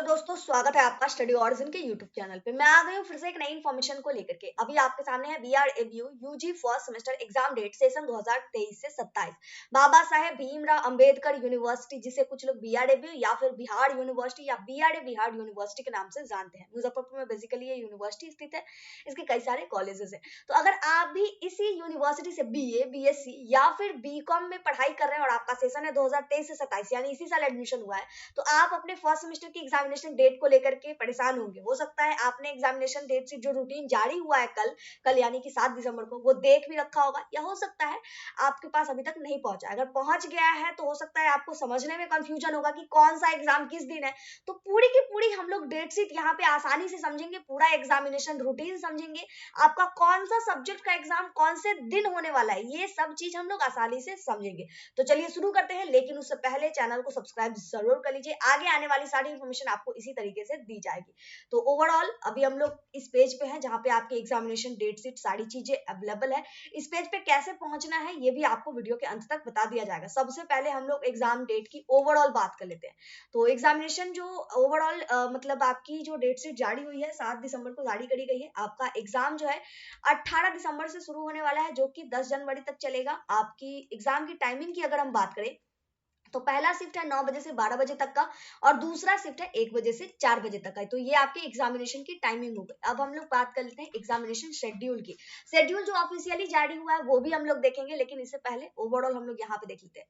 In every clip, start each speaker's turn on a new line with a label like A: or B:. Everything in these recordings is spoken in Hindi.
A: दोस्तों, स्वागत है आपका स्टडी ऑरिजिन के यूट्यूब चैनल पे। मैं आ गई हूँ फिर से एक नई इन्फॉर्मेशन को लेकर के। अभी आपके सामने है BRABU UG first semester exam date session 2023 से 27। बाबा साहेब भीमराव अंबेडकर यूनिवर्सिटी, जिसे कुछ लोग बीआरएबीयू या फिर बिहार यूनिवर्सिटी या बीआरए बिहार यूनिवर्सिटी के नाम से जानते हैं। मुजफ्फरपुर में बेसिकली ये यूनिवर्सिटी स्थित है। इसके कई सारे कॉलेजेस है। तो अगर आप भी इसी यूनिवर्सिटी से बीए, बीएससी या फिर बीकॉम में पढ़ाई कर रहे हैं और आपका सेशन है 2023 से 27, यानी इसी साल एडमिशन हुआ है, तो आप अपने फर्स्ट सेमेस्टर की एग्जामिनेशन डेट को लेकर के परेशान होंगे। हो सकता है आपने एग्जामिनेशन डेट से जो रूटीन जारी हुआ है कल यानी कि 7 दिसंबर को, वो देख भी रखा होगा, या हो सकता है आपके पास अभी तक नहीं पहुंचा। अगर पहुंच गया है तो हो सकता है आपको समझने में कंफ्यूजन होगा कि कौन सा एग्जाम किस दिन है। तो पूरी की पूरी हम लोग डेट शीट यहाँ पे आसानी से समझेंगे, पूरा एग्जामिनेशन रूटीन समझेंगे, आपका कौन सा सब्जेक्ट का एग्जाम कौन से दिन होने वाला है, ये सब चीज हम लोग आसानी से समझेंगे। तो चलिए शुरू करते हैं, लेकिन उससे पहले चैनल को सब्सक्राइब जरूर कर लीजिए। आगे आने वाली सारी इंफॉर्मेशन आपको इसी तरीके से दी जाएगी। तो ओवरऑल अभी हम लोग इस पेज पे हैं जहां पे आपके एग्जामिनेशन डेट शीट सारी चीजें अवेलेबल है। इस पेज पे कैसे पहुंचना है ये भी आपको वीडियो के अंत तक बता दिया जाएगा। सबसे पहले हम लोग एग्जाम डेट की ओवरऑल बात कर लेते हैं। तो एग्जामिनेशन जो ओवरऑल मतलब आपकी जो डेट शीट जारी हुई है 7 दिसंबर को जारी करी गई है। आपका एग्जाम जो है 18 दिसंबर से शुरू होने वाला है, जो कि 10 जनवरी तक चलेगा। आपकी एग्जाम की टाइमिंग की अगर हम बात करें तो पहला शिफ्ट है 9 बजे से 12 बजे तक का, और दूसरा शिफ्ट है 1 बजे से 4 बजे तक का। तो ये आपके एग्जामिनेशन की टाइमिंग हो गई। अब हम लोग बात कर लेते हैं एग्जामिनेशन शेड्यूल की। शेड्यूल जो ऑफिशियली जारी हुआ है वो भी हम लोग देखेंगे, लेकिन इससे पहले ओवरऑल हम लोग यहाँ पे देख लेते हैं।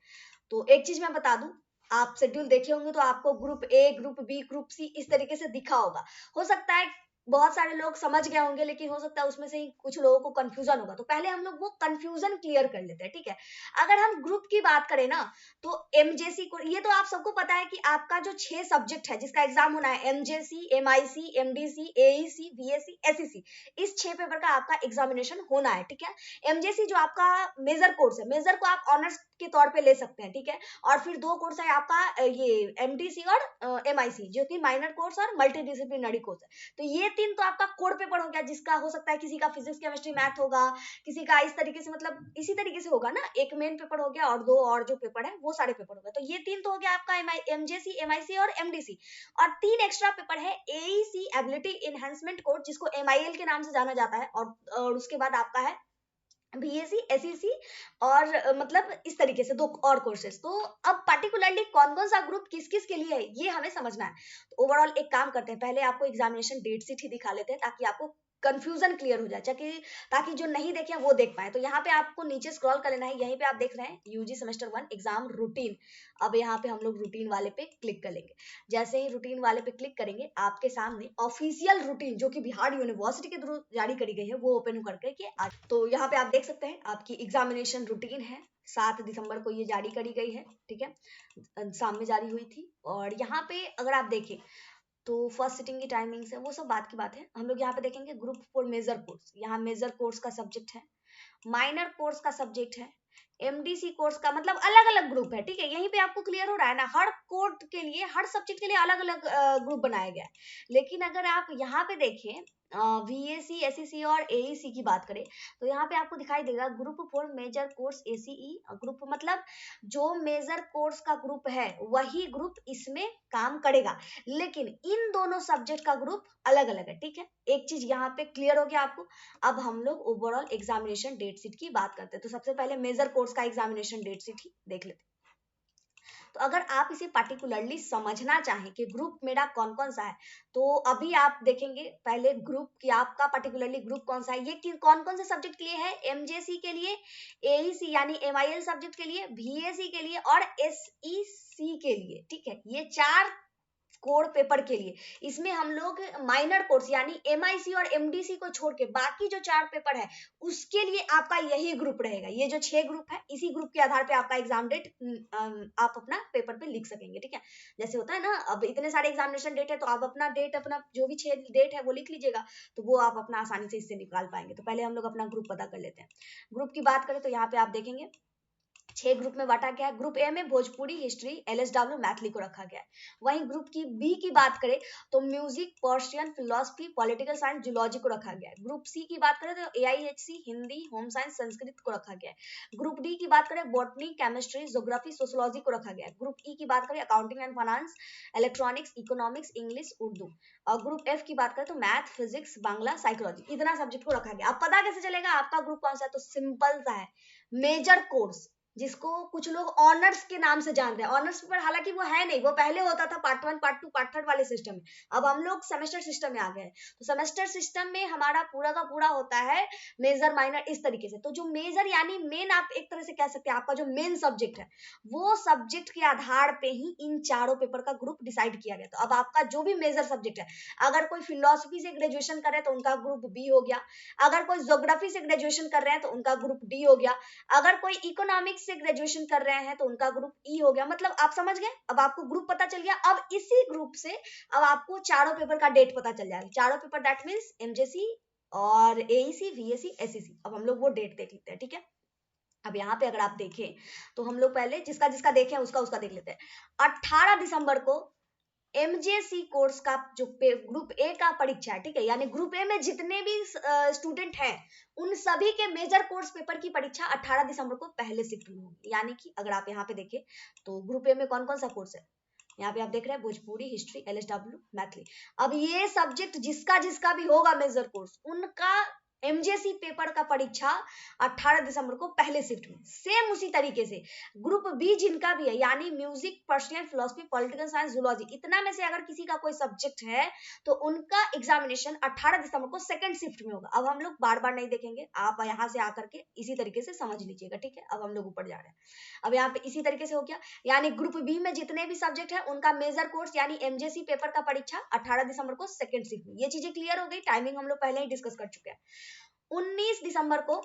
A: तो एक चीज मैं बता दूं, आप शेड्यूल देखे होंगे तो आपको group A, group B, group C इस तरीके से दिखा होगा। हो सकता है बहुत सारे लोग समझ गए होंगे, लेकिन हो सकता है उसमें से ही कुछ लोगों को कंफ्यूजन होगा। तो पहले हम लोग वो कंफ्यूजन क्लियर कर लेते हैं, ठीक है। अगर हम ग्रुप की बात करें ना, तो एमजेसी को, ये तो आप सबको पता है कि आपका जो 6 सब्जेक्ट है जिसका एग्जाम होना है, MJC, MIC, MDC, AEC, BSc, SEC, इस 6 पेपर का आपका एग्जामिनेशन होना है, ठीक है। एमजेसी जो आपका मेजर कोर्स है, मेजर को आप ऑनर्स के तौर पे ले सकते हैं, ठीक है। और फिर 2 कोर्स है आपका ये एमडीसी और एमआईसी, जो कि माइनर कोर्स और मल्टी डिसिप्लिनरी कोर्स है। तो ये 3 तो आपका कोर पेपर हो गया, जिसका हो सकता है किसी का फिजिक्स, केमिस्ट्री, मैथ होगा, किसी का इस तरीके से, मतलब इसी तरीके से होगा ना। एक मेन पेपर हो गया और 2 और जो पेपर है वो सारे पेपर हो गए। तो ये 3 तो हो गया आपका एमजेसी, एमआईसी और एमडीसी। और 3 एक्स्ट्रा पेपर है एईसी, एबिलिटी इनहेंसमेंट कोर्स, जिसको एमआईएल के नाम से जाना जाता है। और उसके बाद आपका है बीएससी, एसईसी और मतलब इस तरीके से 2 और कोर्सेज। तो अब पार्टिकुलरली कौन कौन सा ग्रुप किस किस के लिए है ये हमें समझना है। तो ओवरऑल एक काम करते हैं, पहले आपको एग्जामिनेशन डेट शीट ही दिखा लेते हैं ताकि आपको कंफ्यूजन क्लियर हो जाए, ताकि जो नहीं देखे वो देख पाए। तो यहाँ पे आपको नीचे स्क्रॉल कर लेना है, यहीं पे आप देख रहे हैं यूजी सेमेस्टर 1 एग्जाम रूटीन। अब यहाँ पे हम लोग रूटीन वाले पे क्लिक करेंगे। जैसे ही रूटीन वाले पे क्लिक करेंगे, आपके सामने ऑफिशियल रूटीन जो कि बिहार यूनिवर्सिटी के थ्रू जारी करी गई है वो ओपन करके के आ। तो यहाँ पे आप देख सकते हैं आपकी एग्जामिनेशन रूटीन है, 7 दिसंबर को ये जारी करी गई है, ठीक है। शाम में जारी हुई थी। और यहाँ पे अगर आप देखें तो फर्स्ट सिटिंग की टाइमिंग्स है, वो सब बात की बात है। हम लोग यहाँ पे देखेंगे ग्रुप फॉर मेजर कोर्स, यहाँ मेजर कोर्स का सब्जेक्ट है, माइनर कोर्स का सब्जेक्ट है, एमडीसी कोर्स का, मतलब अलग अलग ग्रुप है, ठीक है। यहीं पे आपको क्लियर हो रहा है ना, हर कोर्स के लिए, हर सब्जेक्ट के लिए अलग अलग ग्रुप बनाया गया है। लेकिन अगर आप यहाँ पे देखें वीएसी, एसईसी और एईसी की बात करें, तो यहाँ पे आपको दिखाई देगा group for major course ACE group, मतलब जो मेजर कोर्स का ग्रुप है वही ग्रुप इसमें काम करेगा, लेकिन इन दोनों सब्जेक्ट का ग्रुप अलग अलग है, ठीक है। एक चीज यहाँ पे क्लियर हो गया आपको। अब हम लोग ओवरऑल एग्जामिनेशन डेट शीट की बात करते हैं। तो सबसे पहले मेजर कोर्स का एग्जामिनेशन डेट शीट ही देख लेते हैं। तो अगर आप इसे पार्टिकुलरली समझना चाहें कि ग्रुप मेरा कौन कौन सा है, तो अभी आप देखेंगे पहले ग्रुप की, आपका पार्टिकुलरली ग्रुप कौन सा है, ये कौन कौन से सब्जेक्ट के लिए है, एमजेसी के लिए, एईसी यानी एमआईएल सब्जेक्ट के लिए, बीएससी के लिए और एसईसी के लिए, ठीक है। ये 4 कोर पेपर के लिए। इसमें हम लोग माइनर कोर्स यानी एमआईसी और एमडीसी को छोड़ के बाकी जो 4 पेपर है उसके लिए आपका यही ग्रुप रहेगा। ये जो 6 ग्रुप है, इसी ग्रुप के आधार पे आपका एग्जाम डेट आप अपना पेपर पे लिख सकेंगे, ठीक है। जैसे होता है ना, अब इतने सारे एग्जामिनेशन डेट है तो आप अपना डेट, अपना जो भी 6 डेट है वो लिख लीजिएगा, तो वो आप अपना आसानी से इससे निकाल पाएंगे। तो पहले हम लोग अपना ग्रुप पता कर लेते हैं। ग्रुप की बात करें तो यहाँ पे आप देखेंगे 6 ग्रुप में बांटा गया है। ग्रुप ए में भोजपुरी, हिस्ट्री, एलएसडब्ल्यू, मैथिली को रखा गया है। वहीं ग्रुप की बी की बात करें तो music, Persian, philosophy, political science, zoology को रखा गया है। ग्रुप सी की बात करें तो एआईएचसी, हिंदी, होम साइंस, संस्कृत को रखा गया है। ग्रुप डी की बात करें बॉटनी, केमिस्ट्री, ज्योग्राफी, सोशियोलॉजी को रखा गया है। ग्रुप ई की बात करें accounting and finance, electronics, economics, English, Urdu. और ग्रुप एफ की बात करें तो मैथ, फिजिक्स, बांग्ला, साइकोलॉजी, इतना सब्जेक्ट को रखा गया। अब पता कैसे चलेगा आपका ग्रुप कौन सा है? तो सिंपल सा है, मेजर कोर्स, जिसको कुछ लोग ऑनर्स के नाम से जानते हैं। ऑनर्स पेपर हालांकि वो है नहीं, वो पहले होता था पार्ट 1, पार्ट 2, पार्ट 3 वाले सिस्टम में। अब हम लोग सेमेस्टर सिस्टम में आ गए हैं। तो सेमेस्टर सिस्टम में हमारा पूरा का पूरा होता है मेजर, माइनर, इस तरीके से। तो जो मेजर यानी मेन, आप एक तरह से कह सकते हैं आपका जो मेन सब्जेक्ट है, वो सब्जेक्ट के आधार पे ही इन चारों पेपर का ग्रुप डिसाइड किया गया। तो अब आपका जो भी मेजर सब्जेक्ट है, अगर कोई फिलोसफी से ग्रेजुएशन कर रहे हैं तो उनका ग्रुप बी हो गया। अगर कोई ज्योग्राफी से ग्रेजुएशन कर रहे हैं तो उनका ग्रुप डी हो गया। अगर कोई इकोनॉमिक्स से ग्रेजुएशन कर रहे हैं तो उनका ग्रुप ई हो गया। मतलब आप समझ गए, अब आपको ग्रुप पता चल गया। अब इसी ग्रुप से अब आपको चारों पेपर का डेट पता चल जाएगा। चारों पेपर दैट मींस एमजेसी और एईसी, वीएसी, एसईसी। अब हम लोग वो डेट देख लेते हैं, ठीक है। अब यहाँ पे अगर आप देखें तो हम लोग पहले जिसका जिसका देखें उसका उसका देख लेते हैं। 18 दिसंबर को एमजेसी कोर्स का जो ग्रुप ए का परीक्षा है, ठीक है, यानी ग्रुप ए में जितने भी स्टूडेंट हैं उन सभी के मेजर कोर्स पेपर की परीक्षा 18 दिसंबर को पहले शिफ्ट में होगी। यानी कि अगर आप यहाँ पे देखें तो ग्रुप ए में कौन कौन सा कोर्स है, यहाँ पे आप देख रहे हैं भोजपुरी, हिस्ट्री, एलएसडब्ल्यू, मैथिली। अब ये सब्जेक्ट जिसका जिसका भी होगा मेजर कोर्स, उनका एमजेसी पेपर का परीक्षा 18 दिसंबर को पहले शिफ्ट में। सेम उसी तरीके से ग्रुप बी जिनका भी है, यानी music, Persian, philosophy, political science, zoology, इतना में से अगर किसी का कोई सब्जेक्ट है तो उनका एग्जामिनेशन 18 दिसंबर को सेकंड शिफ्ट में होगा। अब हम लोग बार बार नहीं देखेंगे, आप यहाँ से आकर के इसी तरीके से समझ लीजिएगा, ठीक है। अब हम लोग ऊपर जा रहे हैं। अब यहाँ पे इसी तरीके से हो गया, यानी ग्रुप बी में जितने भी सब्जेक्ट है उनका मेजर कोर्स यानी एमजेसी पेपर का परीक्षा 18 दिसंबर को सेकंड शिफ्ट में। ये चीजें क्लियर हो गई। टाइमिंग हम लोग पहले ही डिस्कस कर चुके हैं। 19 दिसंबर को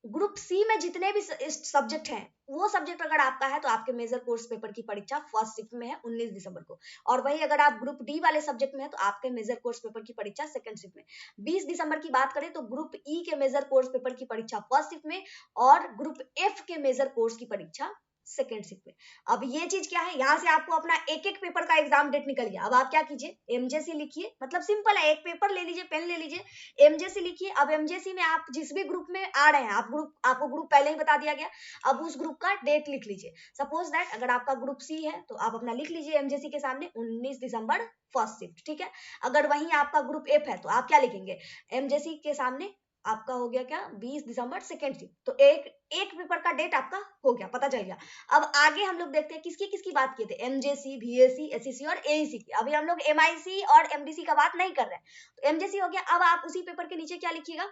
A: ग्रुप सी में जितने भी सब्जेक्ट हैं, वो सब्जेक्ट अगर आपका है तो आपके मेजर कोर्स पेपर की परीक्षा फर्स्ट शिफ्ट में है 19 दिसंबर को। और वही अगर आप ग्रुप डी वाले सब्जेक्ट में है तो आपके मेजर कोर्स पेपर की परीक्षा सेकंड शिफ्ट में। 20 दिसंबर की बात करें तो ग्रुप ई के मेजर कोर्स पेपर की परीक्षा फर्स्ट शिफ्ट में और ग्रुप एफ के मेजर कोर्स की परीक्षा सेकेंड शिफ्ट में। अब ये चीज क्या है, यहां से आपको अपना एक एक पेपर का एग्जाम डेट निकल गया। अब आप क्या कीजिए, एमजेसी लिखिए, मतलब सिंपल है, एक पेपर ले लीजिए, पेन ले लीजिए, एमजेसी लिखिए। अब एमजेसी में आप जिस भी ग्रुप में आ रहे हैं, आपको ग्रुप पहले ही बता दिया गया। अब उस ग्रुप का डेट लिख लीजिए। सपोज दैट अगर आपका ग्रुप सी है तो आप अपना लिख लीजिए एमजेसी के सामने 19 दिसंबर फर्स्ट शिफ्ट, ठीक है। अगर वहीं आपका ग्रुप एफ है तो आप क्या लिखेंगे, एमजेसी के सामने आपका हो गया क्या 20 दिसंबर सेकेंड शिफ्ट। तो एक पेपर का डेट आपका हो गया, पता चल गया। अब आगे हम लोग देखते हैं किसकी किसकी बात किए थे, एमजेसी, बीएससी, एसईसी और एईसी की। अभी हम लोग एमआईसी और एमडीसी का बात नहीं कर रहे हैं। तो एमजेसी हो गया। अब आप उसी पेपर के नीचे क्या लिखिएगा,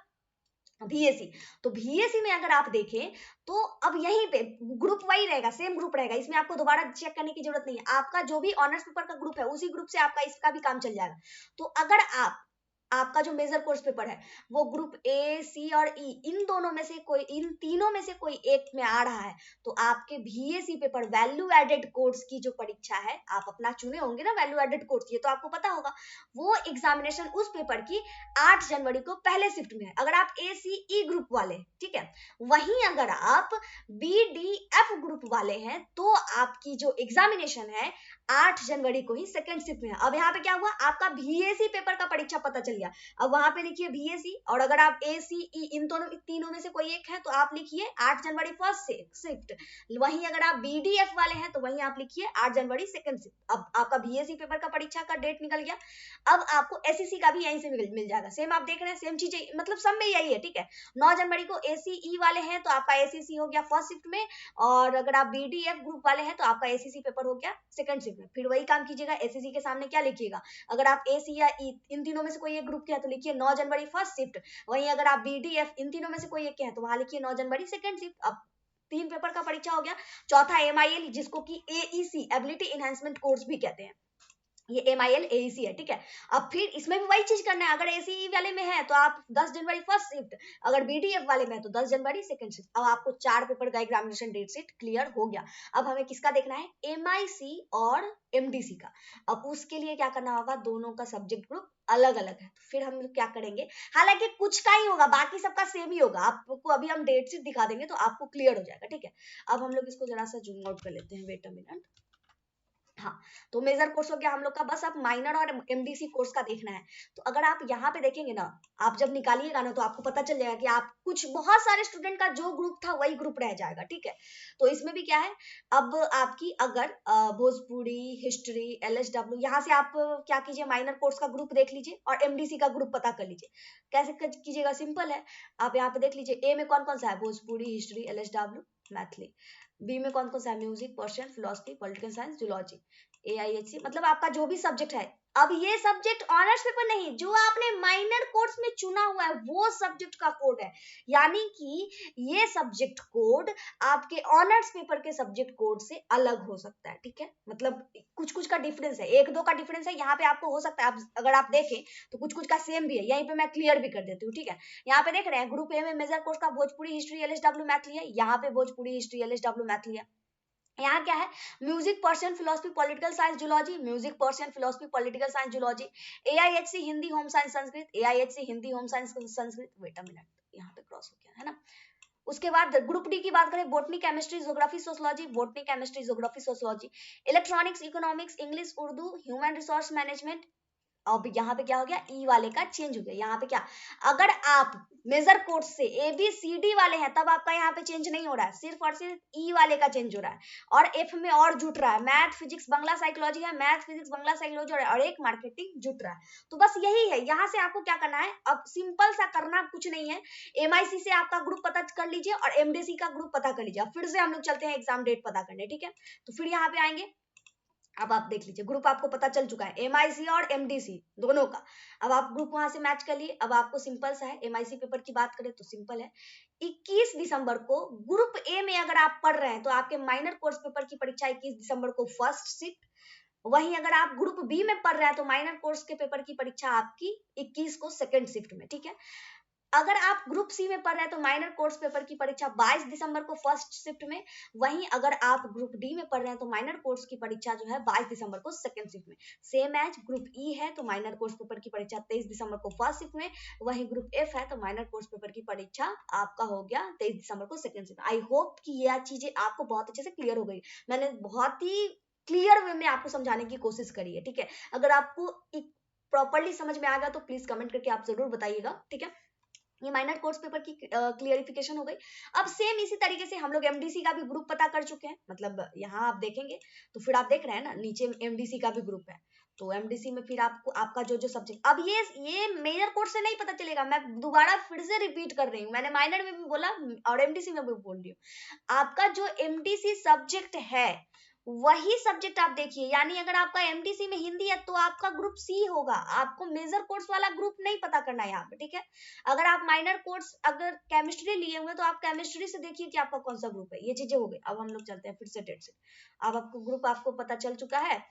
A: बीएससी। तो बीएससी में अगर आप देखें तो अब यहीं पे ग्रुप वही रहेगा, सेम ग्रुप रहेगा, इसमें आपको दोबारा चेक करने की जरूरत नहीं है। आपका जो भी ऑनर्स पेपर का ग्रुप है उसी ग्रुप से आपका इसका भी काम चल जाएगा। तो अगर आपका जो मेजर कोर्स पेपर है वो ग्रुप ए, सी और ई, इन दोनों में से कोई, इन तीनों में से कोई एक में आ रहा है तो आपके BSc paper value added course की जो परीक्षा है, आप अपना चुने होंगे ना वैल्यू एडेड कोर्स, ये तो आपको पता होगा। वो एग्जामिनेशन उस पेपर की 8 जनवरी को पहले शिफ्ट में है, अगर आप ए, सी, ई ग्रुप वाले, ठीक है। वहीं अगर आप बी, डी, एफ ग्रुप वाले हैं तो आपकी जो एग्जामिनेशन है 8 जनवरी को ही सेकंड शिफ्ट में है। अब यहाँ पे क्या हुआ, आपका बीएससी पेपर का परीक्षा पता चल गया। अब वहां पे लिखिए बीएससी, और अगर आप ए, सी, ई इन दोनों तीनों में से कोई एक है तो आप लिखिए 8 जनवरी फर्स्ट शिफ्ट। वहीं अगर आप बीडीएफ वाले हैं तो वहीं आप लिखिए 8 जनवरी सेकंड शिफ्ट। अब आपका बीएससी पेपर का परीक्षा का डेट निकल गया। अब आपको एसईसी का भी यहीं से मिल जाएगा। सेम आप देख रहे हैं, सेम चीज, मतलब सब में यही है, ठीक है। 9 जनवरी को एसीई वाले हैं तो आपका एसीसी हो गया फर्स्ट शिफ्ट में, और अगर आप बीडीएफ ग्रुप वाले हैं तो आपका एसीसी पेपर हो गया सेकंड शिफ्ट में। फिर वही काम कीजिएगा, एसीसी के सामने क्या लिखिएगा, अगर आप ए, सी या ई इन तीनों में से कोई एक ग्रुप के है तो लिखिए 9 जनवरी फर्स्ट शिफ्ट। वहीं अगर आप बीडीएफ इन तीनों में से कोई एक के है तो वहां लिखिए 9 जनवरी सेकंड शिफ्ट। अब 3 पेपर का परीक्षा हो गया। चौथा एमआईएल, जिसको कि एईसी, एबिलिटी एनहांसमेंट कोर्स भी कहते हैं। ये MIL AEC है, ठीक है। अब फिर इसमें भी वही चीज करना है, अगर ACE वाले में है तो आप 10 जनवरी फर्स्ट शिफ्ट, अगर BDF वाले में है तो 10 जनवरी सेकंड शिफ्ट। अब आपको 4 पेपर का एग्जामिनेशन डेट शीट क्लियर हो गया। अब हमें किसका देखना है, MIC और MDC का। अब उसके लिए क्या करना होगा, दोनों का सब्जेक्ट ग्रुप अलग अलग है, तो फिर हम लोग क्या करेंगे, हालांकि कुछ का ही होगा, बाकी सबका सेम ही होगा। आपको अभी हम डेट शीट दिखा देंगे तो आपको क्लियर हो जाएगा, ठीक है। अब हम लोग इसको जरा सा जूम आउट कर लेते हैं, वेट अ मिनट। हाँ, तो मेजर कोर्स हो गया हम लोग का, बस अब माइनर और MDC कोर्स का देखना है। तो अगर आप यहाँ पे देखेंगे ना, आप जब निकालिएगा ना तो आपको पता चल जाएगा कि आप कुछ बहुत सारे स्टूडेंट का जो ग्रुप था वही ग्रुप रह जाएगा, ठीक है। तो इसमें भी क्या है, अब आपकी अगर भोजपुरी, हिस्ट्री, LSW, यहाँ से आप क्या कीजिए, माइनर कोर्स का ग्रुप देख लीजिए और MDC का ग्रुप पता कर लीजिए। कैसे कीजिएगा, सिंपल है। आप यहाँ पे देख लीजिए, ए में कौन कौन सा है, Bhojpuri, history, LSW, Maithili. B में कौन कौन सा है, music, Persian, philosophy, political science, zoology. AIHC मतलब आपका जो भी सब्जेक्ट है। अब ये सब्जेक्ट ऑनर्स पेपर नहीं, जो आपने माइनर कोर्स में चुना हुआ है वो सब्जेक्ट का कोड है। यानी कि ये सब्जेक्ट कोड आपके ऑनर्स पेपर के सब्जेक्ट कोड से अलग हो सकता है, ठीक है। मतलब कुछ कुछ का डिफरेंस है, एक दो का डिफरेंस है, यहाँ पे आपको हो सकता है, आप अगर आप देखें तो कुछ कुछ का सेम भी है। यहीं पे मैं क्लियर भी कर देती हूँ, ठीक है। यहाँ पे देख रहे हैं, ग्रुप ए में मेजर कोर्स का भोजपुरी, हिस्ट्री, LSW, मैथिली है। यहाँ पे भोजपुरी, हिस्ट्री, LSW, मैथिली है। यहाँ क्या है, music, Persian, philosophy, political science, zoology, music, Persian, philosophy, political science, zoology. AIHC Hindi, home science, Sanskrit, AIHC Hindi, home science, Sanskrit. Wait a minute, यहाँ पे क्रॉस हो गया है ना। उसके बाद ग्रुप डी की बात करें, botany, chemistry, geography, sociology, botany, chemistry, geography, sociology. Electronics, economics, English, Urdu, human resource management. अब यहाँ पे क्या हो गया, ई वाले का चेंज हो गया। यहाँ पे क्या, अगर आप मेजर कोर्स से ABCD वाले हैं तब आपका यहाँ पे चेंज नहीं हो रहा है, सिर्फ और सिर्फ ई वाले का चेंज हो रहा है। और F में और जुट रहा है, मैथ, फिजिक्स, बांग्ला, साइकोलॉजी है, मैथ, फिजिक्स, बांग्ला, साइकोलॉजी और एक मार्केटिंग जुट रहा है। तो बस यही है, यहाँ से आपको क्या करना है, अब सिंपल सा करना कुछ नहीं है। MIC से आपका ग्रुप पता कर लीजिए और MDC का ग्रुप पता कर लीजिए। अब फिर से हम लोग चलते हैं एग्जाम डेट पता करने, ठीक है। तो फिर यहाँ पे आएंगे, अब आप देख लीजिए, ग्रुप आपको पता चल चुका है, MIC और MDC दोनों का। अब आप ग्रुप वहां से मैच कर लिए। अब आपको सिंपल सा है, MIC पेपर की बात करें तो सिंपल है, 21 दिसंबर को ग्रुप ए में अगर आप पढ़ रहे हैं तो आपके माइनर कोर्स पेपर की परीक्षा 21 दिसंबर को फर्स्ट शिफ्ट। वहीं अगर आप ग्रुप बी में पढ़ रहे हैं तो माइनर कोर्स के पेपर की परीक्षा आपकी 21 को सेकंड शिफ्ट में, ठीक है। अगर आप ग्रुप सी में पढ़ रहे हैं तो माइनर कोर्स पेपर की परीक्षा 22 दिसंबर को फर्स्ट शिफ्ट में। वहीं अगर आप ग्रुप डी में पढ़ रहे हैं तो माइनर कोर्स की परीक्षा जो है 22 दिसंबर को सेकंड शिफ्ट में। सेम एज ग्रुप ई है तो माइनर कोर्स पेपर की परीक्षा 23 दिसंबर को फर्स्ट शिफ्ट में। वहीं ग्रुप एफ है तो माइनर कोर्स पेपर की परीक्षा आपका हो गया 23 दिसंबर को सेकंड शिफ्ट। आई होप कि यह चीजें आपको बहुत अच्छे से क्लियर हो गई। मैंने बहुत ही क्लियर वे में आपको समझाने की कोशिश करी है, ठीक है। अगर आपको एक प्रॉपरली समझ में आ गया तो प्लीज कमेंट करके आप जरूर बताइएगा, ठीक है। ये माइनर कोर्स पेपर की क्लियरिफिकेशन हो गई। अब सेम इसी तरीके से हम लोग MDC का भी ग्रुप पता कर चुके हैं। मतलब यहाँ आप देखेंगे तो फिर आप देख रहे हैं ना, नीचे MDC का भी ग्रुप है। तो MDC में फिर आपको आपका जो जो सब्जेक्ट, अब ये मेजर कोर्स से नहीं पता चलेगा। मैं दोबारा फिर से रिपीट कर रही हूँ, मैंने माइनर में भी बोला और MDC में भी बोल रही हूँ। आपका जो MDC सब्जेक्ट है वही सब्जेक्ट आप देखिए। यानी अगर आपका MDC में हिंदी है तो आपका ग्रुप सी होगा, आपको मेजर कोर्स वाला ग्रुप नहीं पता करना है यहाँ पे, ठीक है। अगर आप माइनर कोर्स अगर केमिस्ट्री लिए हुए तो आप केमिस्ट्री से देखिए कि आपका कौन सा ग्रुप है। ये चीजें हो गई। अब हम लोग चलते हैं फिर से डेट से। अब आपको ग्रुप आपको पता चल चुका है,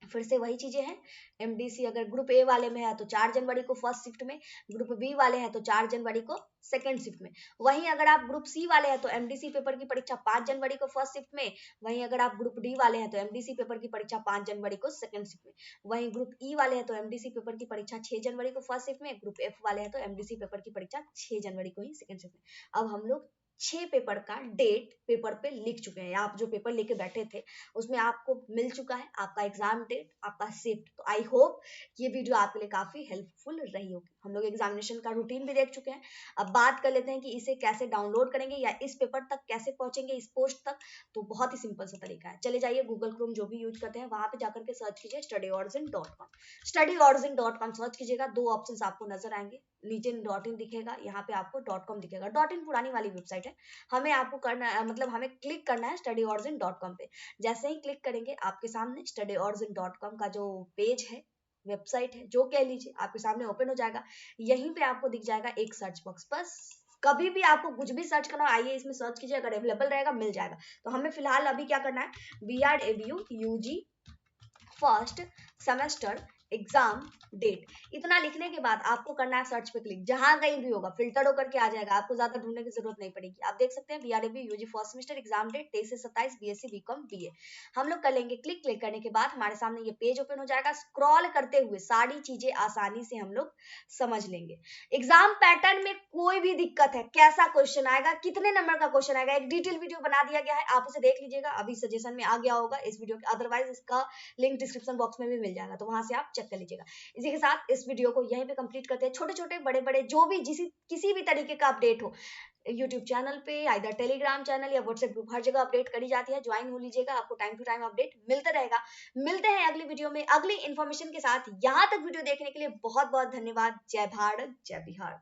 A: फिर से वही चीजें हैं। MDC अगर ग्रुप ए वाले में है तो 4 जनवरी को फर्स्ट शिफ्ट में, ग्रुप बी वाले हैं तो 4 जनवरी को सेकंड शिफ्ट में। वहीं अगर आप ग्रुप सी वाले हैं तो MDC पेपर की परीक्षा 5 जनवरी को फर्स्ट शिफ्ट में। वहीं अगर आप ग्रुप डी वाले हैं तो MDC पेपर की परीक्षा 5 जनवरी को सेकंड शिफ्ट में। वहीं ग्रुप ई वाले हैं तो MDC पेपर की परीक्षा 6 जनवरी को फर्स्ट शिफ्ट में। ग्रुप एफ वाले हैं तो MDC पेपर की परीक्षा 6 जनवरी को ही सेकंड शिफ्ट में। अब हम लोग 6 पेपर का डेट पेपर पे लिख चुके हैं। आप जो पेपर लेके बैठे थे उसमें आपको मिल चुका है आपका एग्जाम डेट, आपका शिफ्ट। तो आई होप ये वीडियो आपके लिए काफी हेल्पफुल रही होगी। हम लोग एग्जामिनेशन का रूटीन भी देख चुके हैं। अब बात कर लेते हैं कि इसे कैसे डाउनलोड करेंगे या इस पेपर तक कैसे पहुंचेंगे, इस पोस्ट तक। तो बहुत ही सिंपल सा तरीका है, चले जाइए गूगल क्रोम जो भी यूज करते हैं वहां पे जाकर के सर्च कीजिए studyorigen.com। studyorigen.com सर्च कीजिएगा, दो ऑप्शन आपको नजर आएंगे। नीचे .in दिखेगा, यहाँ पे आपको .com दिखेगा। .in पुरानी वाली वेबसाइट है। हमें आपको करना मतलब हमें क्लिक करना है studyorigen.com पे। जैसे ही क्लिक करेंगे आपके सामने studyorigen.com का जो पेज है, वेबसाइट है, जो कह लीजिए, आपके सामने ओपन हो जाएगा। यहीं पे आपको दिख जाएगा एक सर्च बॉक्स। बस कभी भी आपको कुछ भी सर्च करना, आइए इसमें सर्च कीजिए, अगर अवेलेबल रहेगा मिल जाएगा। तो हमें फिलहाल अभी क्या करना है, BEd ABU UG first semester exam date. इतना लिखने के बाद आपको करना है सर्च पे क्लिक, जहां कहीं भी होगा फिल्टर होकर के आ जाएगा, आपको ज्यादा ढूंढने की जरूरत नहीं पड़ेगी। आप देख सकते हैं BRAB UG first semester exam date 23 से 27 बीएससी बीकॉम बीए। हम लोग कर लेंगे क्लिक। क्लिक करने के बाद हमारे सामने ये पेज ओपन हो जाएगा। स्क्रॉल करते हुए सारी चीजें आसानी से हम लोग समझ लेंगे। एग्जाम पैटर्न में कोई भी दिक्कत है, कैसा क्वेश्चन आएगा, कितने नंबर का क्वेश्चन आएगा, एक डिटेल वीडियो बना दिया गया है, आप उसे देख लीजिएगा, अभी सजेशन में आ गया होगा इस वीडियो के, अदरवाइज इसका लिंक डिस्क्रिप्शन बॉक्स में भी मिल जाएगा, तो वहां से आप चेक कर लीजिएगा। इसी के साथ इस वीडियो को यहीं पे कंप्लीट करते हैं। छोटे छोटे बड़े बड़े जो भी किसी भी तरीके का अपडेट हो यूट्यूब चैनल पे, आइदर टेलीग्राम चैनल या व्हाट्सएप ग्रुप, हर जगह अपडेट करी जाती है, ज्वाइन हो लीजिएगा, आपको टाइम टू टाइम अपडेट मिलता रहेगा। मिलते हैं अगली वीडियो में अगली इन्फॉर्मेशन के साथ। यहाँ तक वीडियो देखने के लिए बहुत बहुत धन्यवाद। जय भारत जय बिहार।